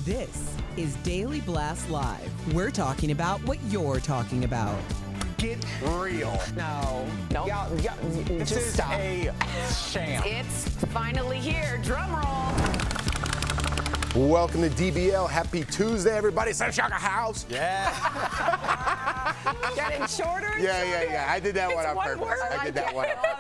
This is Daily Blast Live. We're talking about what you're talking about. Get real. No. Y'all, This just is stop. a sham. It's finally here. Drum roll. Welcome to DBL. Happy Tuesday, everybody. Sam Shocker House. Yeah. Getting shorter and Yeah. I did that one on one purpose. word. I did that one on purpose.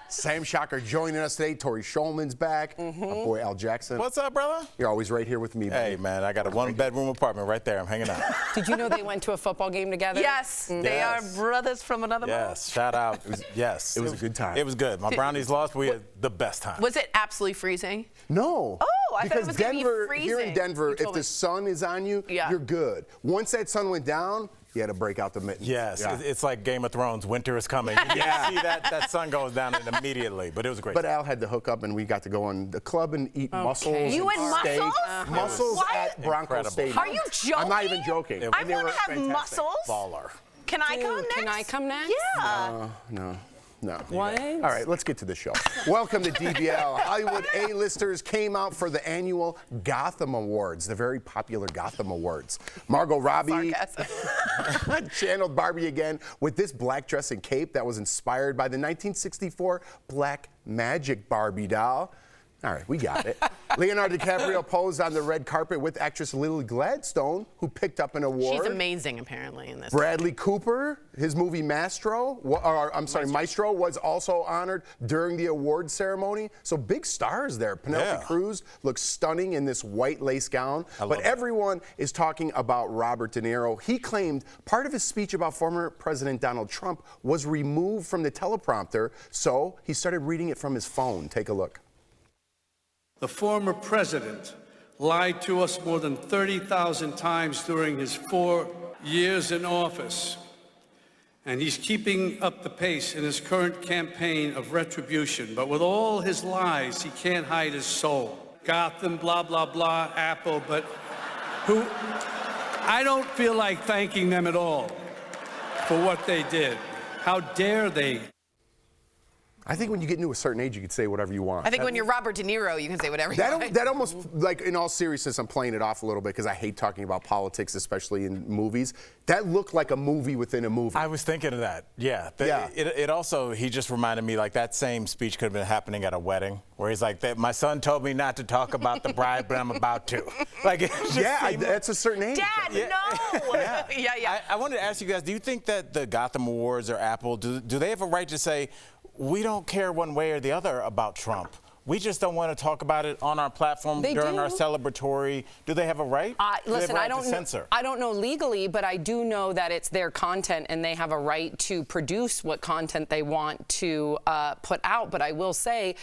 Sam Shocker joining us today. Tori Shulman's back. My boy Al Jackson. What's up, brother? You're always right here with me. Hey, baby. man, I got a one-bedroom apartment right there. I'm hanging out. Did you know they went to a football game together? Yes, they are Yes. brothers from another mother. Yes, shout out. Yes. It was a good time. It was good. My Brownies lost, but we had the best time. Was it absolutely freezing? No. Oh, I thought it because was gonna be Denver, here in freezing. Denver, You if told the me. sun is on you, Yeah. you're good. Once that sun went down, you had to break out the mittens. Yes, Yeah. it's like Game of Thrones. Winter is coming. You see that sun goes down immediately, but it was great. But Al had to hook up, and we got to go on the club and eat mussels. You and and steak. mussels? Mussels What? at Bronco Incredible. Stadium. Are you joking? I'm not even joking. I And they want were to have fantastic. mussels. Baller. Can I come next? Can I come next? Yeah. No. What? All right, let's get to the show. Welcome to DBL. Hollywood A-listers came out for the annual Gotham Awards, the very popular Gotham Awards. Margot Robbie Sarcasm. channeled Barbie again with this black dress and cape that was inspired by the 1964 Black Magic Barbie doll. All right, we got it. Leonardo DiCaprio posed on the red carpet with actress Lily Gladstone, who picked up an award. She's amazing, apparently, in this. Bradley Cooper, his movie Maestro, Maestro was also honored during the award ceremony. So big stars there. Penelope Yeah. Cruz looks stunning in this white lace gown. I love But it. everyone is talking about Robert De Niro. He claimed part of his speech about former President Donald Trump was removed from the teleprompter, so he started reading it from his phone. Take a look. The former president lied to us more than 30,000 times during his 4 years in office. And he's keeping up the pace in his current campaign of retribution. But with all his lies, he can't hide his soul. Gotham, blah, blah, blah, Apple, but I don't feel like thanking them at all for what they did. How dare they? I think when you get into a certain age, you can say whatever you want. I think when you're Robert De Niro, you can say whatever you want. That almost, like, in all seriousness, I'm playing it off a little bit because I hate talking about politics, especially in movies. That looked like a movie within a movie. I was thinking of that. Yeah. Yeah. It also, he just reminded me, like, that same speech could have been happening at a wedding, where he's like, my son told me not to talk about the bride, but I'm about to. Like, it just seemed that's a certain age. Dad, no! Yeah. I wanted to ask you guys, do you think that the Gotham Awards or Apple, do they have a right to say, we don't care one way or the other about Trump? We just don't want to talk about it on our platform during our celebratory. Do they have a right? Listen, I don't censor? I don't know legally, but I do know that it's their content and they have a right to produce what content they want to put out. But I will say,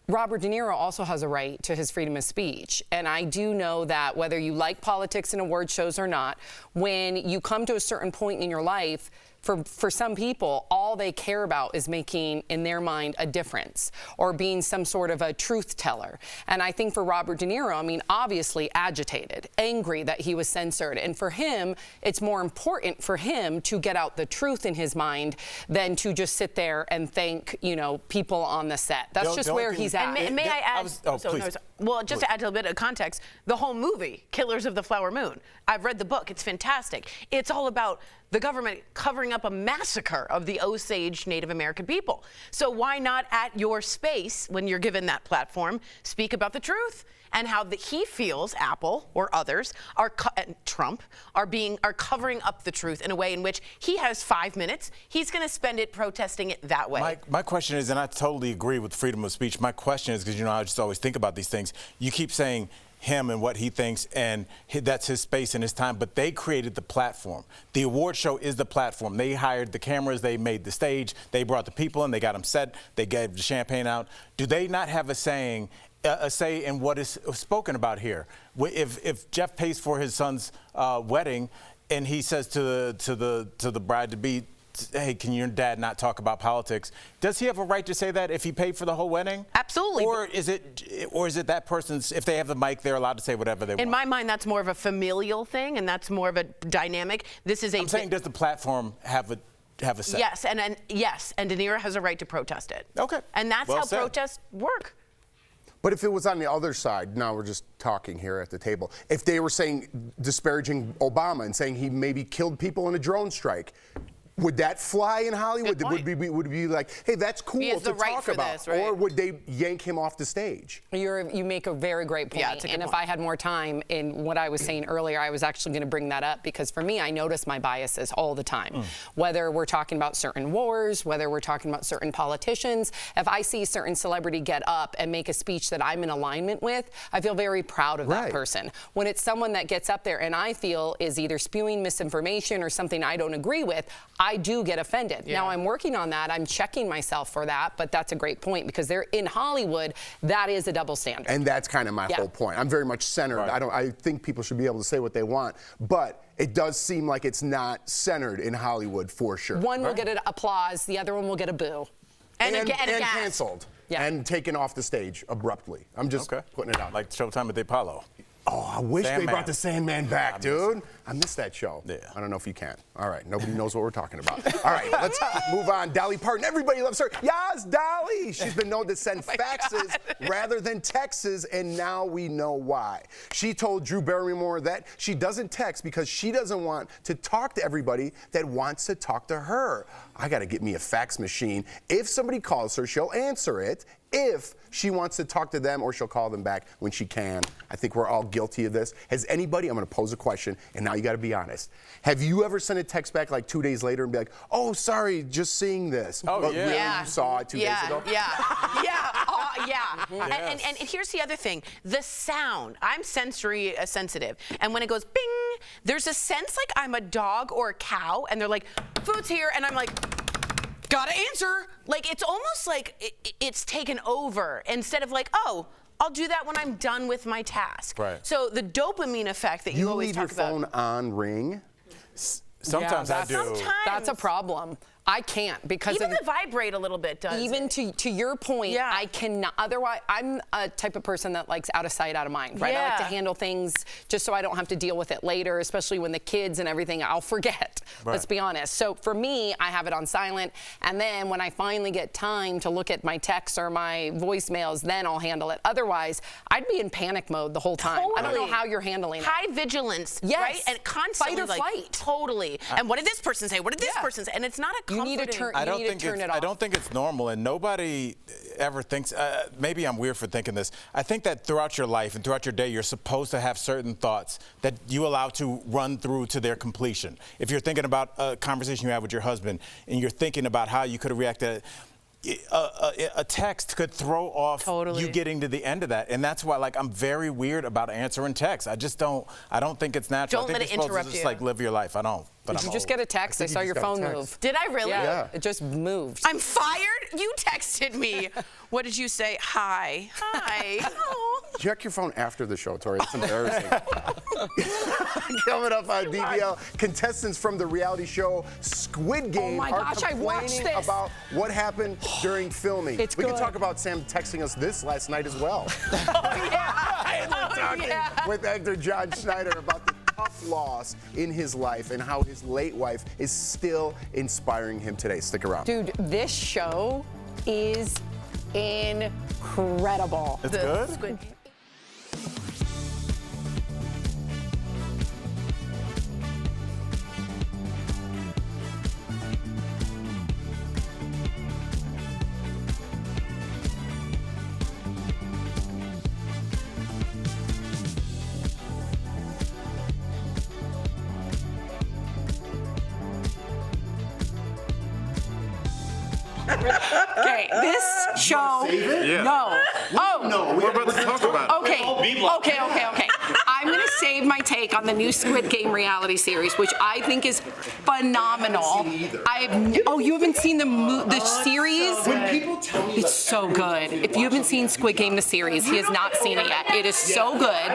Robert De Niro also has a right to his freedom of speech. And I do know that whether you like politics and award shows or not, when you come to a certain point in your life, for some people, all they care about is making, in their mind, a difference or being some sort of a truth teller. And I think for Robert De Niro, I mean, obviously agitated, angry that he was censored. And for him, it's more important for him to get out the truth in his mind than to just sit there and thank, people on the set. That's just where he's at. And may I add, please. Well, just to add a little bit of context, the whole movie, Killers of the Flower Moon, I've read the book. It's fantastic. It's all about the government covering up a massacre of the Osage Native American people. So why not at your space, when you're given that platform, speak about the truth and how he feels Apple or others Trump are covering up the truth in a way in which he has 5 minutes. He's going to spend it protesting it that way. My question is, and I totally agree with freedom of speech. My question is, because I just always think about these things. You keep saying him and what he thinks, and that's his space and his time, but they created the platform. The award show is the platform. They hired the cameras, they made the stage, they brought the people in, they got them set, they gave the champagne out. Do they not have a say in what is spoken about here? If Jeff pays for his son's wedding, and he says to the bride-to-be, hey, can your dad not talk about politics? Does he have a right to say that if he paid for the whole wedding? Absolutely. Or is it that person's, if they have the mic, they're allowed to say whatever they want? In my mind, that's more of a familial thing, and that's more of a dynamic. I'm saying, does the platform have a say? Yes, and De Niro has a right to protest it. Okay. And that's Well how said. protests work. But if it was on the other side, now we're just talking here at the table, if they were saying, disparaging Obama and saying he maybe killed people in a drone strike, would that fly in Hollywood? Would it be like, hey, that's cool to talk about? This, right? Or would they yank him off the stage? You make a very great point. Yeah, it's a good and point. if I had more time in what I was saying earlier, I was actually going to bring that up because for me, I notice my biases all the time. Whether we're talking about certain wars, whether we're talking about certain politicians, if I see a certain celebrity get up and make a speech that I'm in alignment with, I feel very proud of that person. When it's someone that gets up there and I feel is either spewing misinformation or something I don't agree with, I do get offended. Now I'm working on that. I'm checking myself for that, but that's a great point because they're in Hollywood. That is a double standard. And that's kind of my whole point. I'm very much centered. I think people should be able to say what they want, but it does seem like it's not centered in Hollywood for sure. One will get an applause, the other one will get a boo. And canceled. Yeah. And taken off the stage abruptly. I'm just putting it out. Like Showtime at the Apollo. Oh, I wish they brought the Sandman back, dude. I missed that show. Yeah. I don't know if you can. All right, nobody knows what we're talking about. All right, let's move on. Dolly Parton, everybody loves her. Yes, Dolly. She's been known to send faxes rather than texts, and now we know why. She told Drew Barrymore that she doesn't text because she doesn't want to talk to everybody that wants to talk to her. I got to get me a fax machine. If somebody calls her, she'll answer it. If she wants to talk to them, or she'll call them back when she can. I think we're all guilty of this. Has anybody, I'm going to pose a question, and now you got to be honest. Have you ever sent a text back like 2 days later and be like, oh, sorry, just seeing this? Oh, but yeah. really, you saw it 2 days ago? And here's the other thing. The sound. I'm sensory sensitive. And when it goes bing, there's a sense like I'm a dog or a cow, and they're like, food's here, and I'm like, gotta answer. Like, it's almost like it's taken over instead of like, oh, I'll do that when I'm done with my task. Right. So the dopamine effect that you always talk about. You leave your phone on ring? Sometimes I do. Sometimes. That's a problem. I can't because even the vibrate a little bit does. Even it. to your point, Yeah. I cannot. Otherwise, I'm a type of person that likes out of sight, out of mind. Right? I like to handle things just so I don't have to deal with it later. Especially when the kids and everything, I'll forget. Right. Let's be honest. So for me, I have it on silent, and then when I finally get time to look at my texts or my voicemails, then I'll handle it. Otherwise, I'd be in panic mode the whole time. I don't know how you're handling it. High vigilance, Yes. right? And constantly Fight or flight. Totally. And what did this person say? What did this person say? And it's not a comforting. You need to turn. I You need to turn it off. I don't think it's normal, and nobody ever thinks. Maybe I'm weird for thinking this. I think that throughout your life and throughout your day, you're supposed to have certain thoughts that you allow to run through to their completion. If you're thinking about a conversation you have with your husband, and you're thinking about how you could have reacted. A text could throw off you getting to the end of that, and that's why, like, I'm very weird about answering texts. I just don't. I don't think it's natural. Don't I think let it you're supposed interrupt to just you. like live your life. I don't. But Did I'm you just old. get a text? I saw your phone move. Did I really? Yeah. It just moved. I'm fired? You texted me. What did you say? Hi. Hi. Oh. Check your phone after the show, Tori. It's embarrassing. Coming up on DBL, contestants from the reality show Squid Game my are gosh, I watched complaining this. about what happened during filming. It's we can good. talk about Sam texting us this last night as well. And we're talking with actor John Schneider about the tough loss in his life and how his late wife is still inspiring him today. Stick around. Dude, this show is incredible. It's good. Squid Game. Okay, this show. No. Oh. No, we're about to talk about it. Okay. I'm gonna save my take on the new Squid Game reality series, which I think is phenomenal. You haven't seen the series? When people tell me It's so good. If you haven't seen Squid Game the series, he has not seen it yet. It is so good.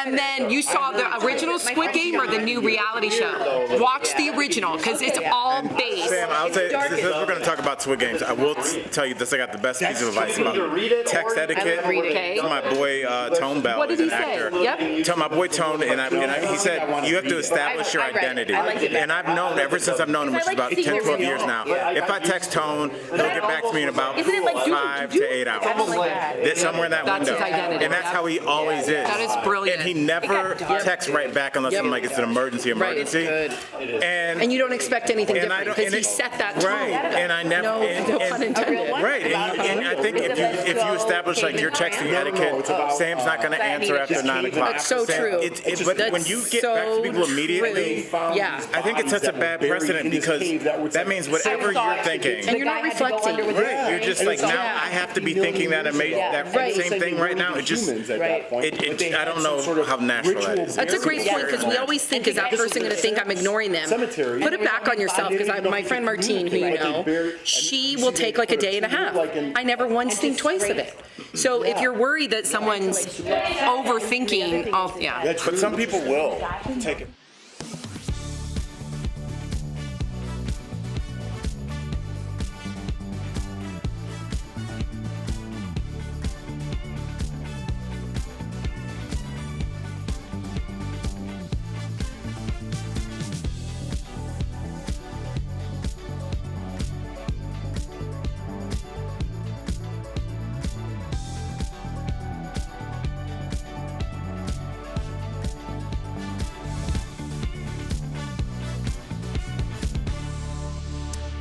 And then you saw the original Squid Game or the new reality show. Watch the original because it's all based. Sam, I'll tell you, since we're going to talk about Squid Games, I will tell you this. I got the best piece of advice about text etiquette Okay. from my boy Tone Bell. What did He's he an say? actor. Yep. Tell my boy Tone known, and he said, you have to establish your identity. And I've known ever since I've known him, which is about 10, 12 years now. If I text Tone, he'll get back to me in about 5 to 8 hours. It's somewhere in that window. That's his identity. And that's how he always is. That is brilliant. And he never texts right back unless I'm like, it's an emergency. And you don't expect anything different because he set that tone. Right. And I never. No pun intended. Right. And I think if you establish like your texting etiquette, Sam's not going to answer after 9 o'clock. That's so true. But when you get back to people immediately, I think it sets a bad precedent because that means whatever you're thinking. And you're not reflecting. Right. You're just like, now I have to be thinking that same thing right now. It just, I don't know how natural that is. That's a great point because we always think, is that person going to think I'm ignoring them? Put it back on yourself because my friend Martine, who you know, she will take like a day and a half. I never once think twice of it. So if you're worried that someone's overthinking, But some people will take it.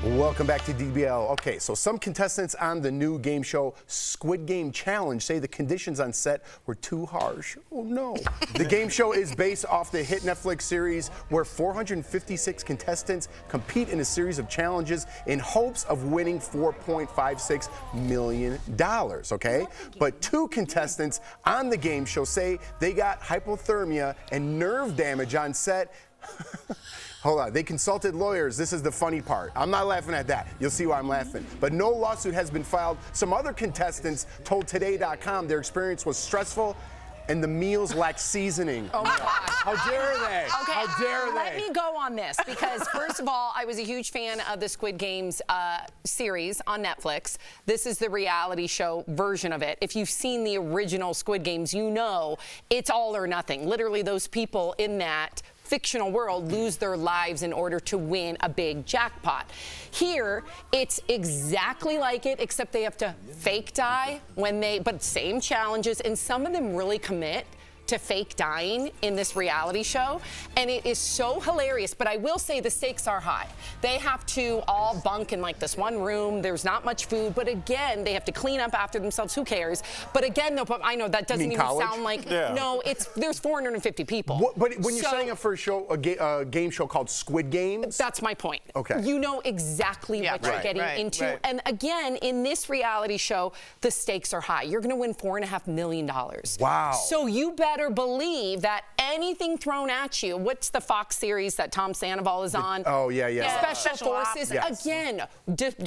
Welcome back to DBL. Okay, so some contestants on the new game show Squid Game Challenge say the conditions on set were too harsh. Oh no. The game show is based off the hit Netflix series where 456 contestants compete in a series of challenges in hopes of winning $4.56 million, okay? But 2 contestants on the game show say they got hypothermia and nerve damage on set. Hold on, they consulted lawyers. This is the funny part. I'm not laughing at that. You'll see why I'm laughing. But no lawsuit has been filed. Some other contestants told Today.com their experience was stressful and the meals lacked seasoning. Oh my gosh. How dare they? Okay, How dare they? let me go on this because first of all, I was a huge fan of the Squid Games series on Netflix. This is the reality show version of it. If you've seen the original Squid Games, you know it's all or nothing. Literally, those people in that fictional world lose their lives in order to win a big jackpot. Here, it's exactly like it, except they have to fake die but same challenges, and some of them really commit to fake dying in this reality show, and it is so hilarious. But I will say the stakes are high. They have to all bunk in like this one room. There's not much food, but again, they have to clean up after themselves. Who cares? But again, though, I know that doesn't even sound like no. There's 450 people. But when you're signing up for a game show called Squid Games, that's my point. Okay, you know exactly what you're getting into, and again, in this reality show, the stakes are high. You're going to win $4.5 million. Wow. So you better believe that anything thrown at you. What's the Fox series that Tom Sandoval is on? Special Forces. Yes. Again,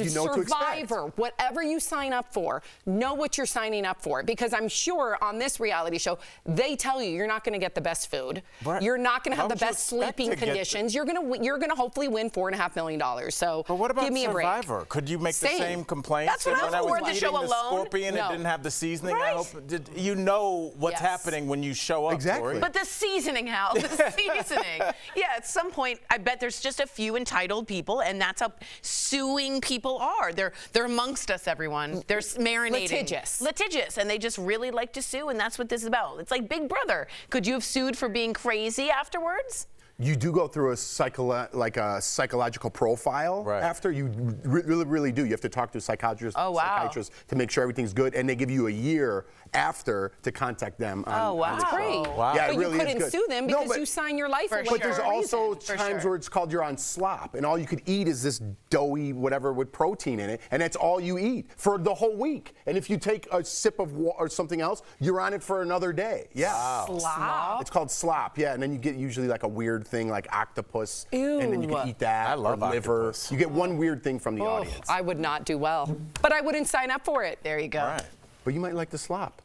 Survivor. Whatever you sign up for, know what you're signing up for. Because I'm sure on this reality show, they tell you you're not going to get the best food. But you're not going to have the best sleeping conditions. You're going to hopefully win $4.5 million. So but what about give me a break. Survivor? Could you make the same complaints? That's what I was the show alone. The scorpion, it didn't have the seasoning. I hope, you know what's happening when you show up. Exactly. But the seasoning, Hal, the seasoning. Yeah, at some point, I bet there's just a few entitled people, and that's how suing people are. They're amongst us, everyone. They're marinating. Litigious, and they just really like to sue, and that's what this is about. It's like Big Brother. Could you have sued for being crazy afterwards? You do go through a psychological profile after. You really do. You have to talk to a psychiatrist to make sure everything's good, and they give you a year after to contact them. That's great. Wow. Yeah, but it really you couldn't is good. sue them because you sign your life away. But there's also times where it's called you're on slop, and all you could eat is this doughy whatever with protein in it, and that's all you eat for the whole week. And if you take a sip of water or something else, you're on it for another day. Yeah. Wow. Slop? It's called slop. Yeah, and then you get usually like a weird thing like octopus, and then you can eat that. I love or liver. octopus. You get one weird thing from the audience. I would not do well, but I wouldn't sign up for it. There you go. All right. But you might like the slop.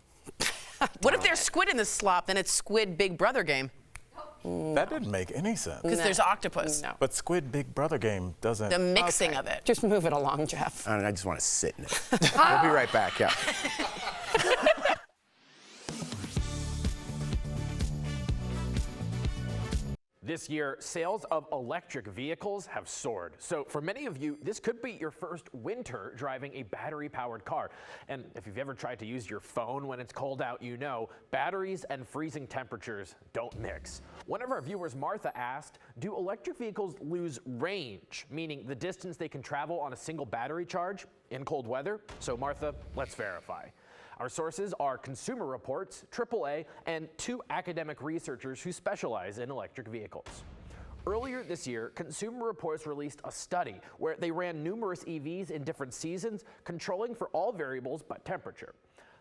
What if there's squid in the slop? Then it's Squid Big Brother Game. That didn't make any sense. Because there's octopus. No. But Squid Big Brother Game doesn't. The mixing of it. Just move it along, Jeff. I just want to sit in it. We'll be right back. Yeah. This year, sales of electric vehicles have soared. So for many of you, this could be your first winter driving a battery-powered car. And if you've ever tried to use your phone when it's cold out, you know batteries and freezing temperatures don't mix. One of our viewers, Martha, asked, do electric vehicles lose range, meaning the distance they can travel on a single battery charge in cold weather? So Martha, let's verify. Our sources are Consumer Reports, AAA, and 2 academic researchers who specialize in electric vehicles. Earlier this year, Consumer Reports released a study where they ran numerous EVs in different seasons, controlling for all variables but temperature.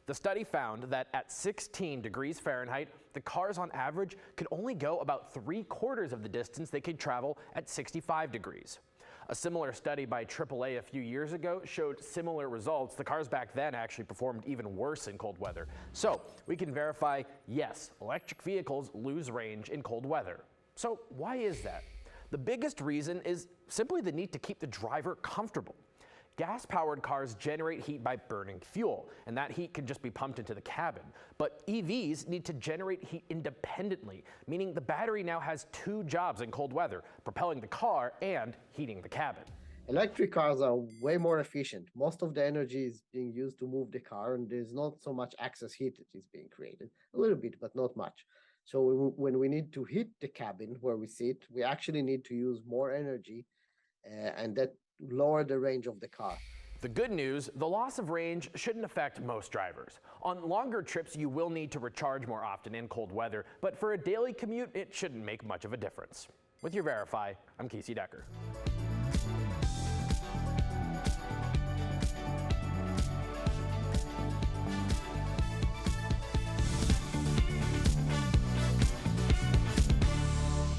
The study found that at 16 degrees Fahrenheit, the cars on average could only go about 3/4 of the distance they could travel at 65 degrees. A similar study by AAA a few years ago showed similar results. The cars back then actually performed even worse in cold weather. So we can verify, yes, electric vehicles lose range in cold weather. So why is that? The biggest reason is simply the need to keep the driver comfortable. Gas-powered cars generate heat by burning fuel, and that heat can just be pumped into the cabin. But EVs need to generate heat independently, meaning the battery now has 2 jobs in cold weather, propelling the car and heating the cabin. Electric cars are way more efficient. Most of the energy is being used to move the car, and there's not so much excess heat that is being created. A little bit, but not much. So when we need to heat the cabin where we sit, we actually need to use more energy, and that lower the range of the car. The good news, the loss of range shouldn't affect most drivers. On longer trips, you will need to recharge more often in cold weather, but for a daily commute, it shouldn't make much of a difference. With your Verify, I'm Casey Decker.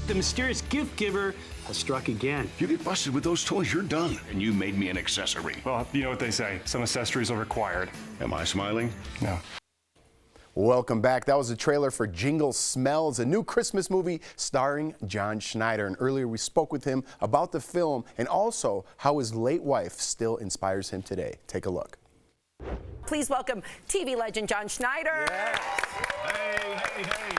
The mysterious gift giver has struck again. If you get busted with those toys, you're done. And you made me an accessory. Well, you know what they say. Some accessories are required. Am I smiling? No. Welcome back. That was a trailer for Jingle Smells, a new Christmas movie starring John Schneider. And earlier we spoke with him about the film and also how his late wife still inspires him today. Take a look. Please welcome TV legend John Schneider. Yes. Hey.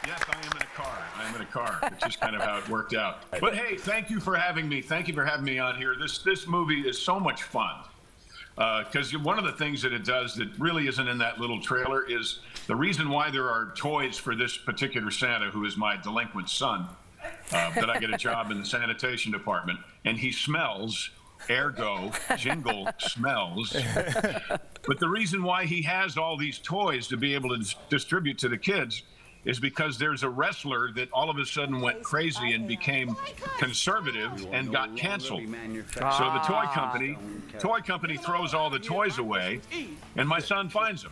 Yes, I am in a car, which is kind of how it worked out. But hey, thank you for having me. Thank you for having me on here. This movie is so much fun. Because one of the things that it does that really isn't in that little trailer is the reason why there are toys for this particular Santa, who is my delinquent son, that I get a job in the sanitation department, and he smells, ergo, Jingle Smells. But the reason why he has all these toys to be able to distribute to the kids is because there's a wrestler that all of a sudden went crazy and became conservative and got canceled. So the toy company throws all the toys away, and my son finds them.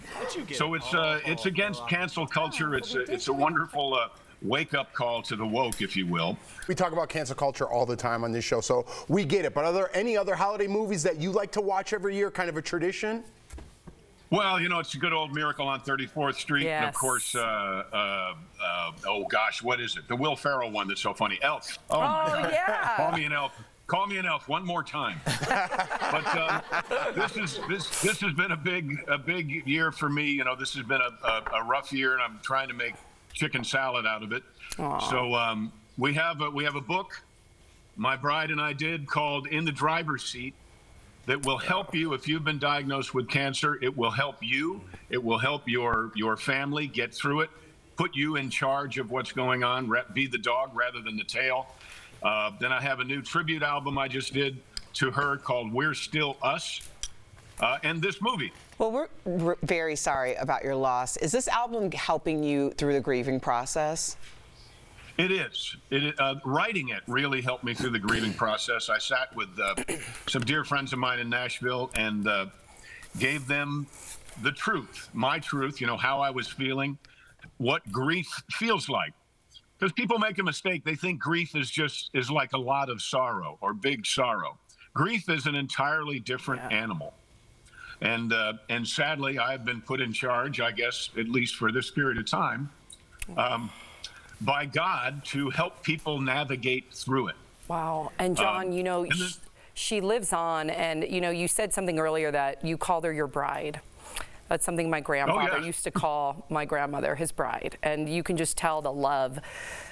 So it's against cancel culture. It's a wonderful wake-up call to the woke, if you will. We talk about cancel culture all the time on this show, so we get it. But are there any other holiday movies that you like to watch every year, kind of a tradition? Well, you know, it's a good old Miracle on 34th Street. Yes. And of course, oh gosh, what is it? The Will Ferrell one that's so funny. Elf. Oh my God. Yeah. Call me an elf. Call me an elf one more time. But this has been a big year for me. You know, this has been a rough year, and I'm trying to make chicken salad out of it. Aww. So we have a book my bride and I did called In the Driver's Seat, that will help you if you've been diagnosed with cancer. It will help you. It will help your family get through it, put you in charge of what's going on, be the dog rather than the tail. Then I have a new tribute album I just did to her called We're Still Us, and this movie. Well, we're very sorry about your loss. Is this album helping you through the grieving process? It is. Writing it really helped me through the grieving process. I sat with some dear friends of mine in Nashville and gave them the truth, my truth, you know, how I was feeling, what grief feels like. Because people make a mistake. They think grief is like a lot of sorrow or big sorrow. Grief is an entirely different animal. And sadly, I've been put in charge, I guess, at least for this period of time, by God to help people navigate through it. Wow. And John, you know, she lives on, and you know, you said something earlier that you called her your bride. That's something my grandfather used to call my grandmother his bride, and you can just tell the love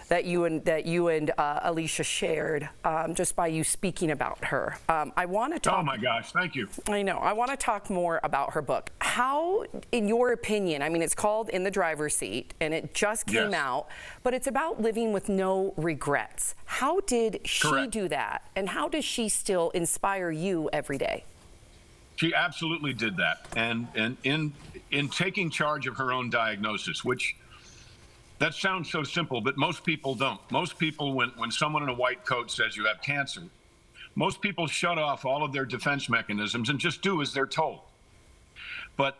that you and Alicia shared just by you speaking about her. I want to talk. Oh my gosh, thank you. I know. I want to talk more about her book. How, in your opinion, I mean, it's called In the Driver's Seat, and it just came out, but it's about living with no regrets. How did she do that, and how does she still inspire you every day? She absolutely did that, and in taking charge of her own diagnosis, which that sounds so simple, but most people don't. Most people, when someone in a white coat says you have cancer, most people shut off all of their defense mechanisms and just do as they're told. But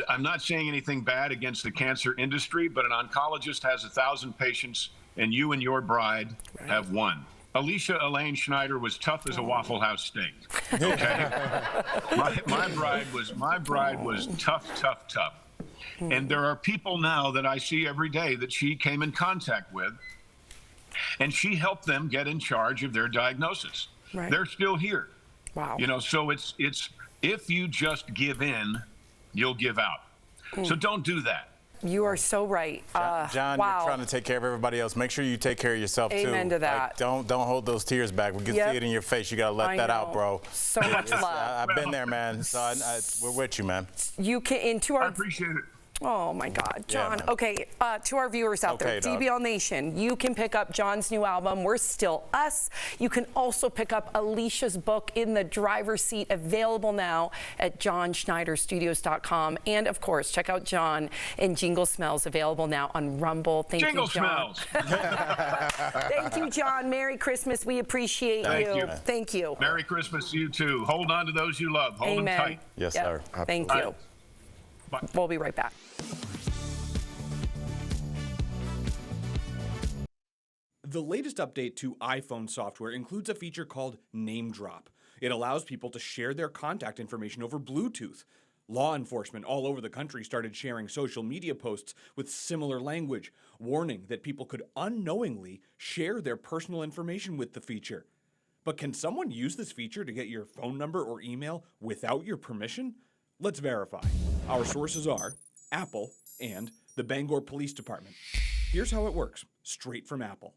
I'm not saying anything bad against the cancer industry, but an oncologist has 1,000 patients, and you and your bride have one. Alicia Elaine Schneider was tough as a Waffle House steak. Okay, my bride was tough. And there are people now that I see every day that she came in contact with, and she helped them get in charge of their diagnosis. Right. They're still here. Wow. You know, so it's if you just give in, you'll give out. So don't do that. You are so right. John, you're trying to take care of everybody else. Make sure you take care of yourself too. Amen to that. Like, don't hold those tears back. We can see it in your face. You gotta let that out, bro. So much love. I've been there, man. So we're with you, man. You can I appreciate it. Oh my God, John. Yeah, okay, to our viewers out there, DBL Nation, you can pick up John's new album, We're Still Us. You can also pick up Alicia's book, In the Driver's Seat, available now at johnschneiderstudios.com. And of course, check out John and Jingle Smells, available now on Rumble. Thank you, John. Jingle Smells. Thank you, John. Merry Christmas. We appreciate you. Thank you. Merry Christmas to you too. Hold on to those you love. Hold them tight. Yes, sir. Thank you. We'll be right back. The latest update to iPhone software includes a feature called Name Drop. It allows people to share their contact information over Bluetooth. Law enforcement all over the country started sharing social media posts with similar language, warning that people could unknowingly share their personal information with the feature. But can someone use this feature to get your phone number or email without your permission? Let's verify. Our sources are Apple and the Bangor Police Department. Here's how it works, straight from Apple.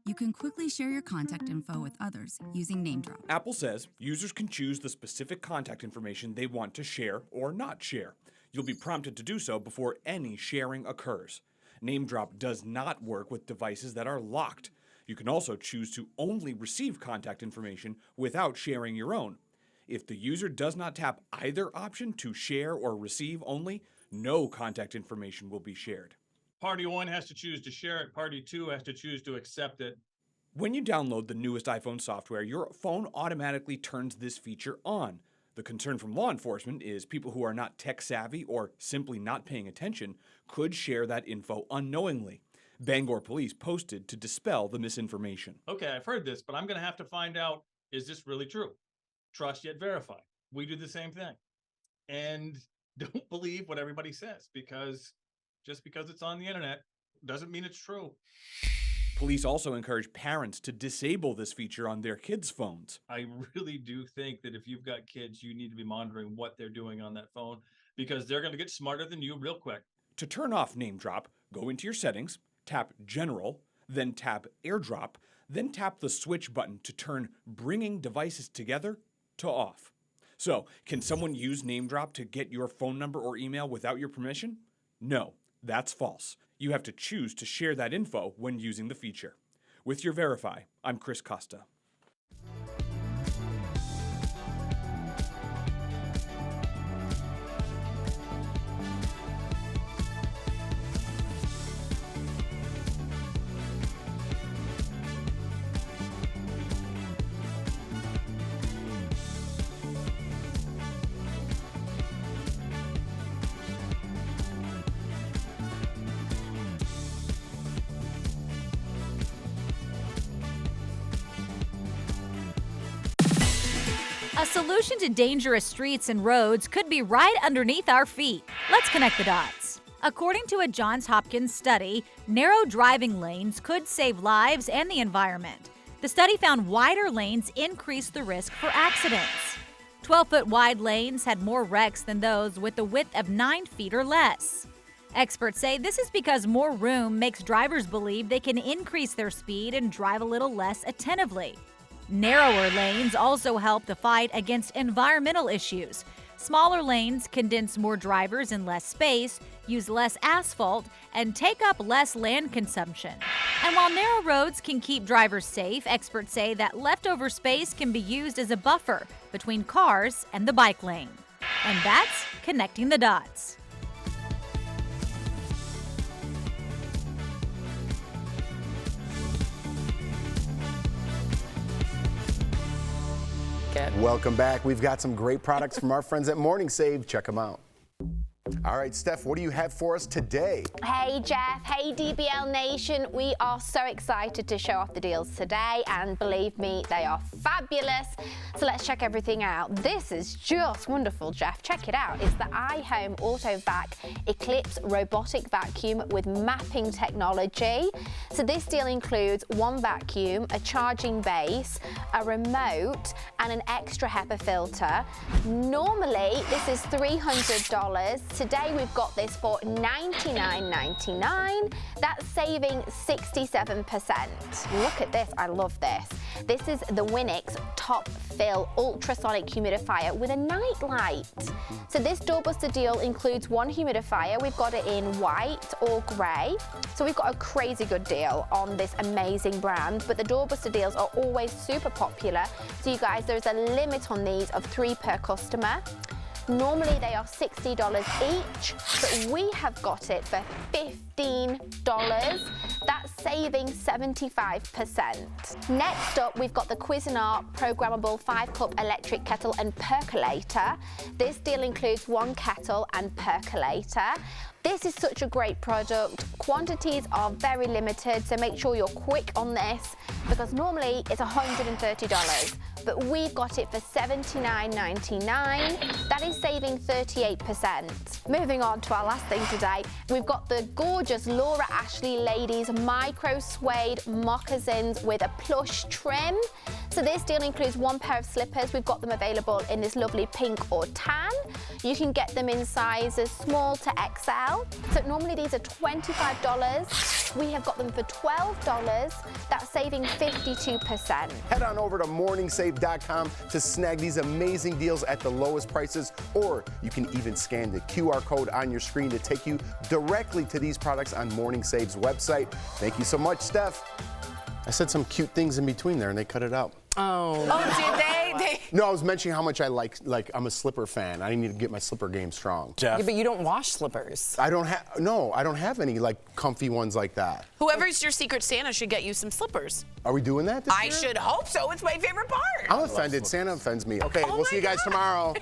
You can quickly share your contact info with others using Name Drop. Apple says users can choose the specific contact information they want to share or not share. You'll be prompted to do so before any sharing occurs. Name Drop does not work with devices that are locked. You can also choose to only receive contact information without sharing your own. If the user does not tap either option to share or receive only, no contact information will be shared. Party 1 has to choose to share it. Party 2 has to choose to accept it. When you download the newest iPhone software, your phone automatically turns this feature on. The concern from law enforcement is people who are not tech savvy or simply not paying attention could share that info unknowingly. Bangor Police posted to dispel the misinformation. Okay, I've heard this, but I'm going to have to find out, is this really true? Trust yet verify. We do the same thing. And don't believe what everybody says, because just because it's on the internet doesn't mean it's true. Police also encourage parents to disable this feature on their kids' phones. I really do think that if you've got kids, you need to be monitoring what they're doing on that phone, because they're going to get smarter than you real quick. To turn off Name Drop, go into your settings, tap General, then tap AirDrop, then tap the switch button to turn Bringing Devices Together to off. So, can someone use Name Drop to get your phone number or email without your permission? No, that's false. You have to choose to share that info when using the feature. With your Verify, I'm Chris Costa. A solution to dangerous streets and roads could be right underneath our feet. Let's connect the dots. According to a Johns Hopkins study, narrow driving lanes could save lives and the environment. The study found wider lanes increase the risk for accidents. 12-foot wide lanes had more wrecks than those with a width of 9 feet or less. Experts say this is because more room makes drivers believe they can increase their speed and drive a little less attentively. Narrower lanes also help the fight against environmental issues. Smaller lanes condense more drivers in less space, use less asphalt, and take up less land consumption. And while narrow roads can keep drivers safe, experts say that leftover space can be used as a buffer between cars and the bike lane. And that's connecting the dots. Welcome back. We've got some great products from our friends at Morning Save. Check them out. All right, Steph, what do you have for us today? Hey, Jeff. Hey, DBL Nation. We are so excited to show off the deals today, and believe me, they are fabulous. So let's check everything out. This is just wonderful, Jeff. Check it out. It's the iHome AutoVac Eclipse robotic vacuum with mapping technology. So this deal includes one vacuum, a charging base, a remote, and an extra HEPA filter. Normally, this is $300. Today we've got this for $99.99. That's saving 67%. Look at this, I love this. This is the Winix Top Fill Ultrasonic Humidifier with a night light. So this doorbuster deal includes one humidifier. We've got it in white or grey. So we've got a crazy good deal on this amazing brand, but the doorbuster deals are always super popular. So you guys, there's a limit on these of 3 per customer. Normally they are $60 each, but we have got it for $15. That's saving 75%. Next up, we've got the Cuisinart programmable 5-cup electric kettle and percolator. This deal includes one kettle and percolator. This is such a great product. Quantities are very limited, so make sure you're quick on this because normally it's $130, but we've got it for $79.99. That is saving 38%. Moving on to our last thing today, we've got the gorgeous Laura Ashley Ladies Micro Suede Moccasins with a plush trim. So this deal includes one pair of slippers. We've got them available in this lovely pink or tan. You can get them in sizes small to XL. So normally these are $25. We have got them for $12. That's saving 52%. Head on over to morningsave.com to snag these amazing deals at the lowest prices, or you can even scan the QR code on your screen to take you directly to these products on Morning Save's website. Thank you so much, Steph. I said some cute things in between there and they cut it out. Oh, did they? No, I was mentioning how much I like I'm a slipper fan. I need to get my slipper game strong. Jeff. Yeah, but you don't wash slippers. I don't have any comfy ones like that. Whoever's your secret Santa should get you some slippers. Are we doing that this year? I should hope so. It's my favorite part. I'm offended. Santa offends me. Okay, we'll see you guys tomorrow.